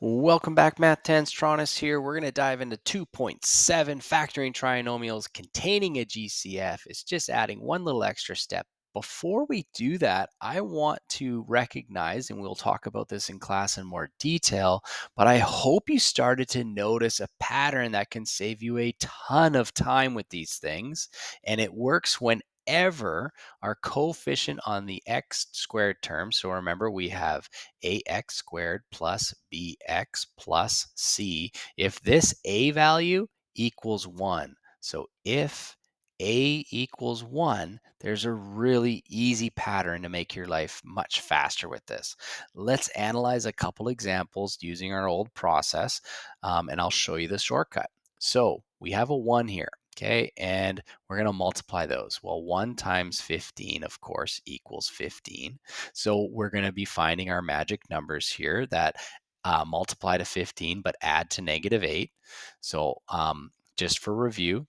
Welcome back, Math 10. Stranis here. We're going to dive into 2.7 factoring trinomials containing a GCF. It's just adding one little extra step. Before we do that, I want to recognize, and we'll talk about this in class in more detail, but I hope you started to notice a pattern that can save you a ton of time with these things. And it works whenever our coefficient on the x squared term, so remember we have ax squared plus bx plus c, if this a value equals 1. So if a equals 1, there's a really easy pattern to make your life much faster with this. Let's analyze a couple examples using our old process, and I'll show you the shortcut. So we have a 1 here, okay, and we're going to multiply those. Well, 1 times 15, of course, equals 15. So we're going to be finding our magic numbers here that multiply to 15 but add to -8. So just for review,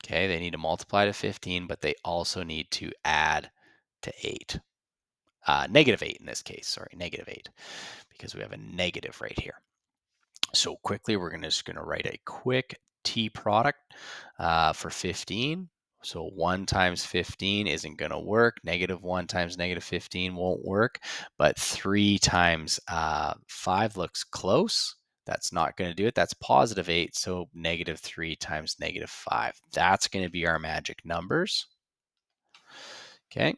okay, they need to multiply to 15, but they also need to add to 8. -8 in this case, sorry, -8, because we have a negative right here. So quickly, we're just going to write a quick t product for 15. So 1 times 15 isn't going to work. -1 times -15 won't work. But 3 times 5 looks close. That's not going to do it. That's +8. So -3 times -5. That's going to be our magic numbers. Okay.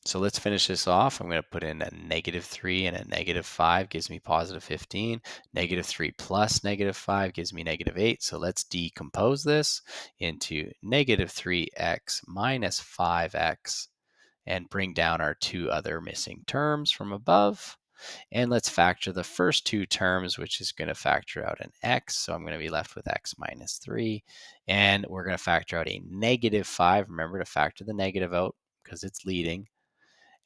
So let's finish this off. I'm going to put in a -3 and a -5 gives me +15. -3 plus -5 gives me -8. So let's decompose this into -3x minus 5x and bring down our two other missing terms from above. And let's factor the first two terms, which is going to factor out an x. So I'm going to be left with x minus 3. And we're going to factor out a -5. Remember to factor the negative out because it's leading.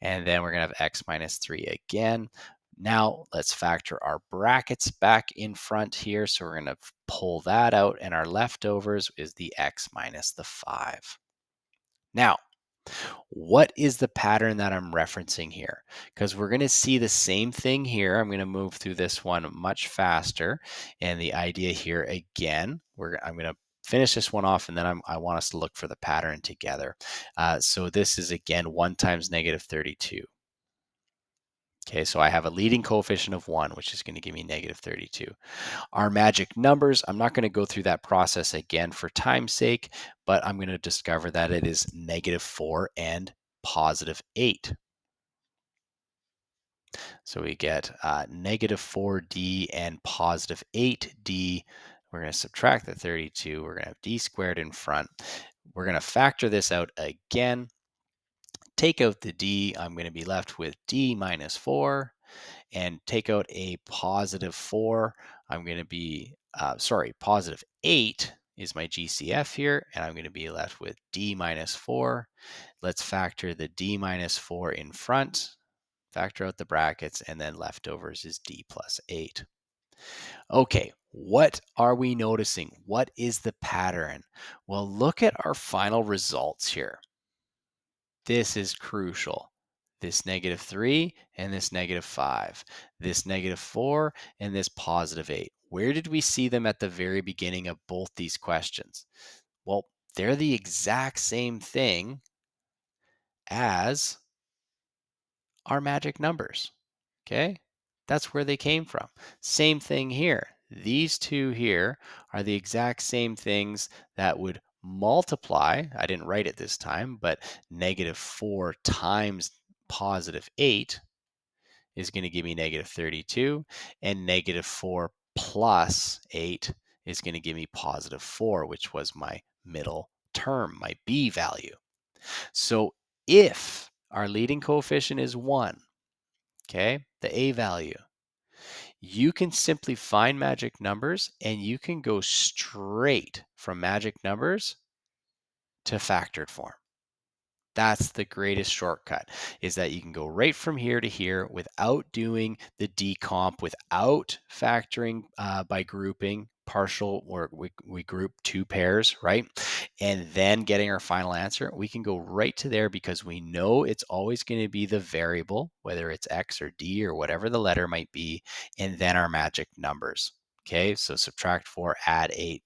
And then we're going to have x minus 3 again. Now let's factor our brackets back in front here. So we're going to pull that out, and our leftovers is the x minus the 5. Now, what is the pattern that I'm referencing here? Because we're going to see the same thing here. I'm going to move through this one much faster. And the idea here, again, I'm going to finish this one off, and then I want us to look for the pattern together. So this is, again, 1 times -32. Okay, so I have a leading coefficient of 1, which is going to give me -32. Our magic numbers, I'm not going to go through that process again for time's sake, but I'm going to discover that it is -4 and +8. So we get -4d and +8d. We're going to subtract the 32. We're going to have d squared in front. We're going to factor this out again. Take out the d. I'm going to be left with d minus 4. And take out a +4, I'm going to be, +8 is my GCF here, and I'm going to be left with d minus 4. Let's factor the d minus 4 in front, factor out the brackets, and then leftovers is d plus 8. Okay, what are we noticing? What is the pattern? Well, look at our final results here. This is crucial. This -3 and this -5, this -4 and this +8. Where did we see them at the very beginning of both these questions? Well, they're the exact same thing as our magic numbers. Okay? That's where they came from. Same thing here. These two here are the exact same things that would multiply. I didn't write it this time, but -4 times +8 is going to give me -32, and -4 plus 8 is going to give me +4, which was my middle term, my b value. So if our leading coefficient is 1, okay, the a value, you can simply find magic numbers and you can go straight from magic numbers to factored form. That's the greatest shortcut, is that you can go right from here to here without doing the decomp, without factoring by grouping partial where we group two pairs, right? And then getting our final answer, we can go right to there because we know it's always going to be the variable, whether it's X or D or whatever the letter might be, and then our magic numbers. Okay, so subtract 4, add 8.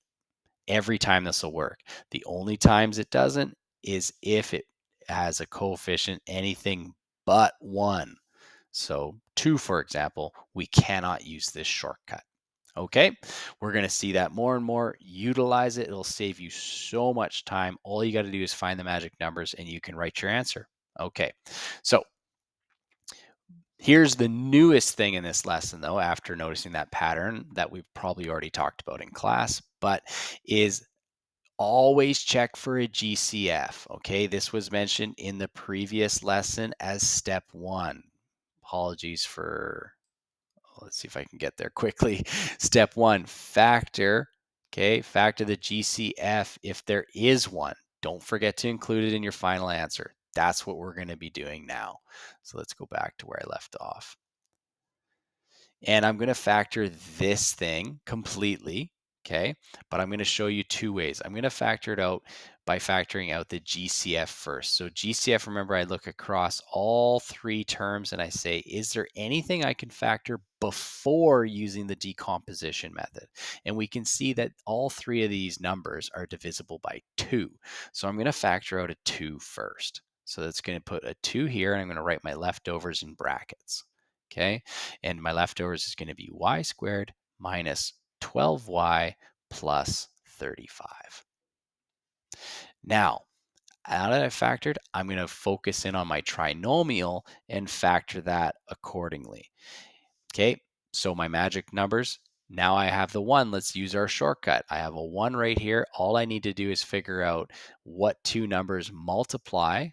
Every time this will work. The only times it doesn't is if it has a coefficient anything but 1. So 2, for example, we cannot use this shortcut. Okay, we're going to see that more and more. Utilize it. It'll save you so much time. All you got to do is find the magic numbers and you can write your answer. Okay, so here's the newest thing in this lesson, though, after noticing that pattern that we've probably already talked about in class, but is always check for a GCF. Okay, this was mentioned in the previous lesson as step 1. Apologies for, let's see if I can get there quickly. Step 1, factor. Okay, factor the GCF if there is one. Don't forget to include it in your final answer. That's what we're going to be doing now. So let's go back to where I left off. And I'm going to factor this thing completely, okay? But I'm going to show you two ways. I'm going to factor it out by factoring out the GCF first. So GCF, remember, I look across all three terms and I say, is there anything I can factor before using the decomposition method? And we can see that all three of these numbers are divisible by 2. So I'm going to factor out a 2 first. So that's going to put a 2 here, and I'm going to write my leftovers in brackets. Okay, and my leftovers is going to be y squared minus 12y plus 35. Now, now that I've factored, I'm going to focus in on my trinomial and factor that accordingly. Okay, so my magic numbers, now I have the 1. Let's use our shortcut. I have a 1 right here. All I need to do is figure out what two numbers multiply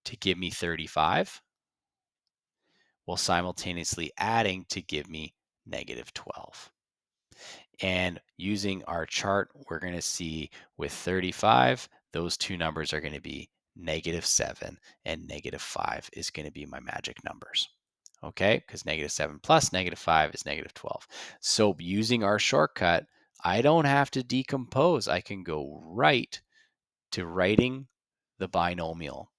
to give me 35, while simultaneously adding to give me negative 12. And using our chart, we're going to see with 35, those two numbers are going to be negative 7 and negative 5 is going to be my magic numbers. Okay, because negative 7 plus negative 5 is negative 12. So using our shortcut, I don't have to decompose. I can go right to writing the binomial.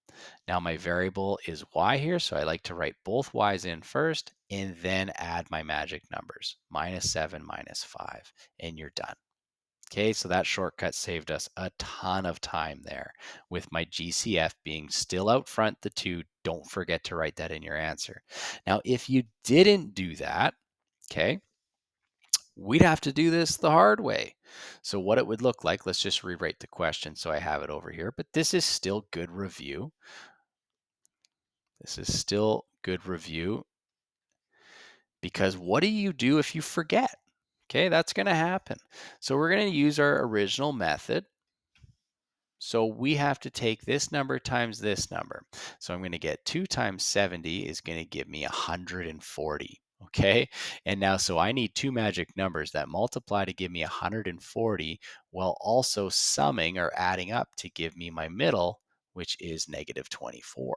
Now my variable is y here, so I like to write both y's in first and then add my magic numbers, minus 7, minus 5, and you're done. Okay, so that shortcut saved us a ton of time there with my GCF being still out front, the 2. Don't forget to write that in your answer. Now, if you didn't do that, okay, we'd have to do this the hard way. So what it would look like, let's just rewrite the question so I have it over here, but this is still good review. This is still good review because what do you do if you forget? Okay, that's going to happen. So we're going to use our original method. So we have to take this number times this number. So I'm going to get 2 times 70 is going to give me 140. Okay, and now so I need two magic numbers that multiply to give me 140 while also summing or adding up to give me my middle, which is negative 24.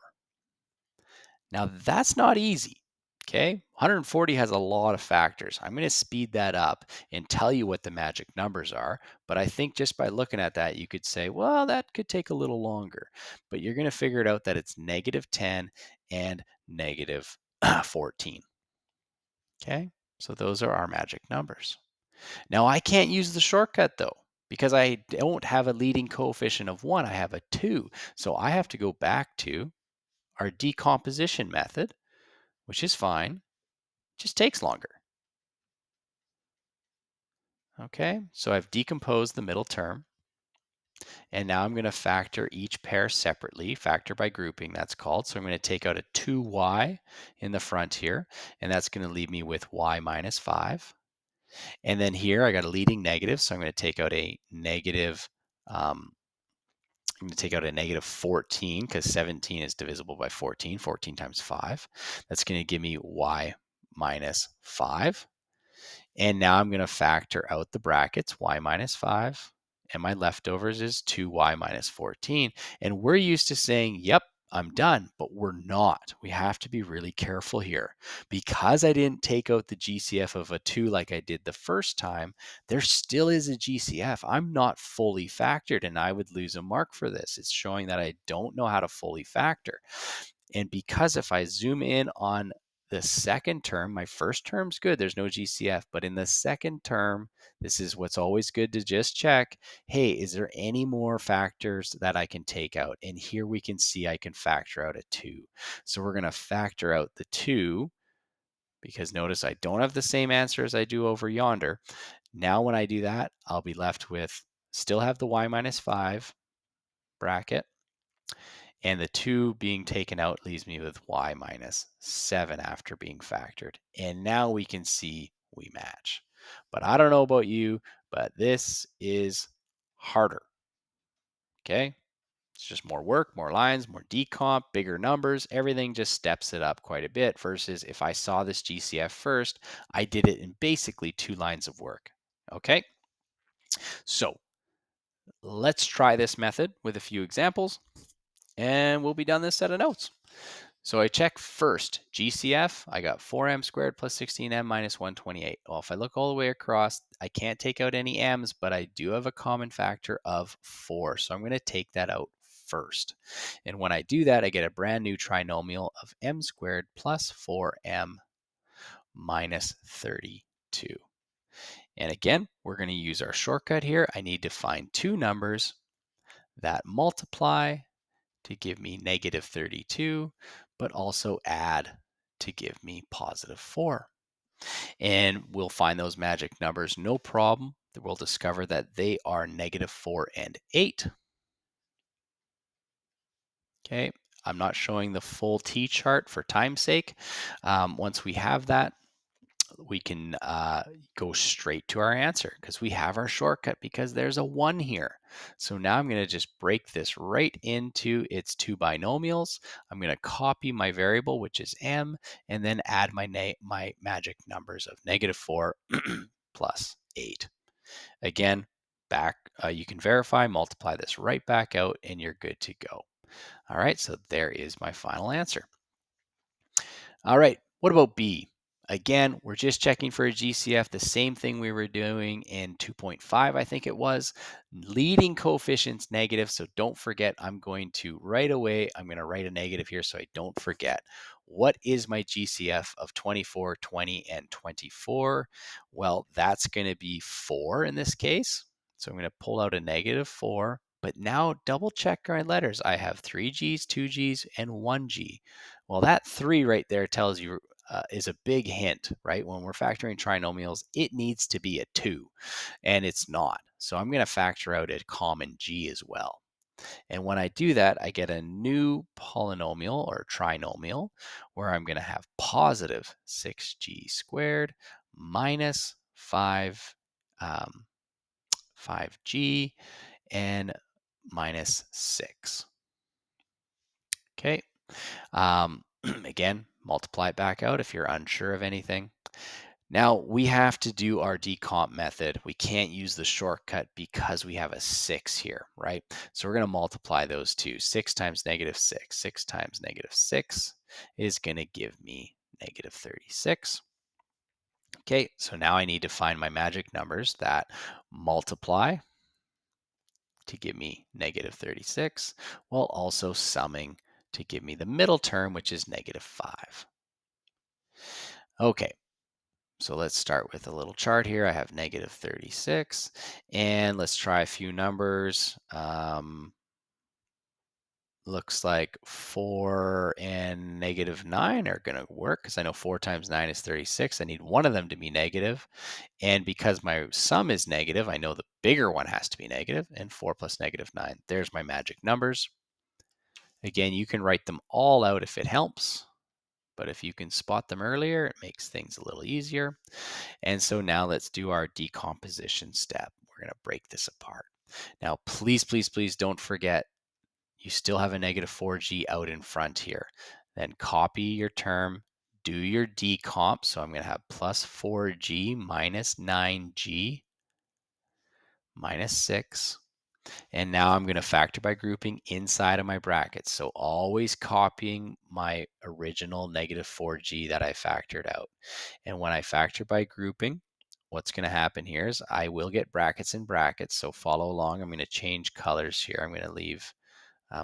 Now that's not easy. Okay, 140 has a lot of factors. I'm going to speed that up and tell you what the magic numbers are. But I think just by looking at that, you could say, well, that could take a little longer. But you're going to figure it out that it's negative 10 and negative 14. Okay, so those are our magic numbers. Now I can't use the shortcut though, because I don't have a leading coefficient of 1. I have a 2. So I have to go back to our decomposition method, which is fine, just takes longer. Okay, so I've decomposed the middle term, and now I'm going to factor each pair separately, factor by grouping, that's called. So I'm going to take out a 2y in the front here, and that's going to leave me with y minus 5. And then here I got a leading negative, so I'm going to take out a negative, I'm going to take out a negative 14 because 17 is divisible by 14, 14 times 5. That's going to give me y minus 5. And now I'm going to factor out the brackets, y minus 5, and my leftovers is 2y minus 14. And we're used to saying, yep, I'm done, but we're not. We have to be really careful here. Because I didn't take out the GCF of a 2 like I did the first time, there still is a GCF. I'm not fully factored, and I would lose a mark for this. It's showing that I don't know how to fully factor. And because if I zoom in on the second term, my first term's good, there's no GCF, but in the second term, this is what's always good to just check. Hey, is there any more factors that I can take out? And here we can see I can factor out a 2. So we're going to factor out the 2 because notice I don't have the same answer as I do over yonder. Now when I do that, I'll be left with still have the y minus 5 bracket, and the 2 being taken out leaves me with y minus 7 after being factored. And now we can see we match. But I don't know about you, but this is harder. Okay? It's just more work, more lines, more decomp, bigger numbers. Everything just steps it up quite a bit versus if I saw this GCF first, I did it in basically 2 lines of work. Okay? So let's try this method with a few examples, and we'll be done this set of notes. So I check first, GCF, I got 4m squared plus 16m minus 128. Well, if I look all the way across, I can't take out any m's, but I do have a common factor of 4. So I'm going to take that out first. And when I do that, I get a brand new trinomial of m squared plus 4m minus 32. And again, we're going to use our shortcut here. I need to find two numbers that multiply to give me negative 32, but also add to give me positive 4. And we'll find those magic numbers, no problem. We'll discover that they are negative 4 and 8. Okay, I'm not showing the full T-chart for time's sake. Once we have that, we can go straight to our answer because we have our shortcut because there's a 1 here. So now I'm going to just break this right into its two binomials. I'm going to copy my variable, which is m, and then add my magic numbers of negative 4 plus 8. Again, back you can verify, multiply this right back out, and you're good to go. All right, so there is my final answer. All right, what about B? Again, we're just checking for a GCF, the same thing we were doing in 2.5, I think it was. Leading coefficients negative, so don't forget, I'm going to right away, I'm going to write a negative here so I don't forget. What is my GCF of 24, 20, and 24? Well, that's going to be 4 in this case. So I'm going to pull out a negative 4, but now double check our letters. I have 3 G's, 2 G's, and 1 G. Well, that 3 right there tells you is a big hint, right? When we're factoring trinomials, it needs to be a 2, and it's not. So I'm going to factor out a common G as well. And when I do that, I get a new polynomial or trinomial where I'm going to have positive 6G squared minus 5G and minus 6. Okay. Again, multiply it back out if you're unsure of anything. Now we have to do our decomp method. We can't use the shortcut because we have a 6 here, right? So we're going to multiply those two. 6 times negative 6. 6 times negative 6 is going to give me negative 36. Okay, so now I need to find my magic numbers that multiply to give me negative 36, while also summing to give me the middle term, which is negative 5. Okay, so let's start with a little chart here. I have negative 36, and let's try a few numbers. Looks like 4 and negative 9 are going to work because I know 4 times 9 is 36. I need one of them to be negative. And because my sum is negative, I know the bigger one has to be negative, and 4 plus negative 9. There's my magic numbers. Again, you can write them all out if it helps, but if you can spot them earlier, it makes things a little easier. And so now let's do our decomposition step. We're going to break this apart. Now, please, please, please don't forget, you still have a negative 4G out in front here. Then copy your term, do your decomp. So I'm going to have plus 4G minus 9G minus 6. And now I'm going to factor by grouping inside of my brackets. So always copying my original -4g that I factored out. And when I factor by grouping, what's going to happen here is I will get brackets and brackets. So follow along. I'm going to change colors here. I'm going to leave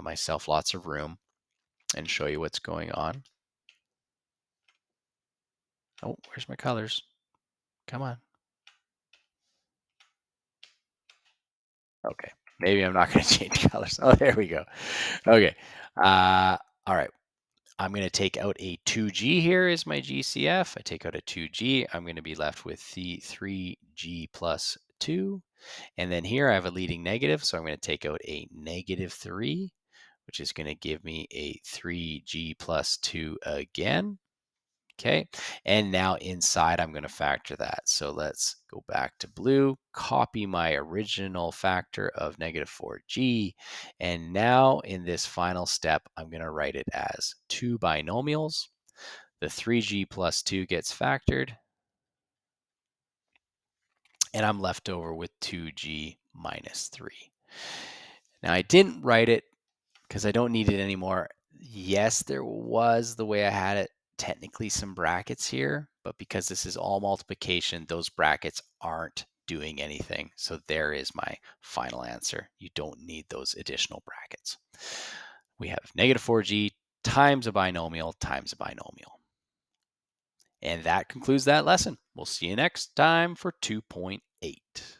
myself lots of room and show you what's going on. Oh, where's my colors? Come on. Okay. Maybe I'm not going to change colors. Oh, there we go. Okay. All right. I'm going to take out a 2G here as my GCF. I take out a 2G. I'm going to be left with the 3G plus 2. And then here I have a leading negative, so I'm going to take out a -3, which is going to give me a 3G plus 2 again. Okay, and now inside I'm going to factor that. So let's go back to blue, copy my original factor of -4g, and now in this final step, I'm going to write it as two binomials. The 3g plus 2 gets factored, and I'm left over with 2g minus 3. Now I didn't write it because I don't need it anymore. Yes, there was the way I had it, technically some brackets here, but because this is all multiplication, those brackets aren't doing anything. So there is my final answer. You don't need those additional brackets. We have -4g times a binomial times a binomial. And that concludes that lesson. We'll see you next time for 2.8.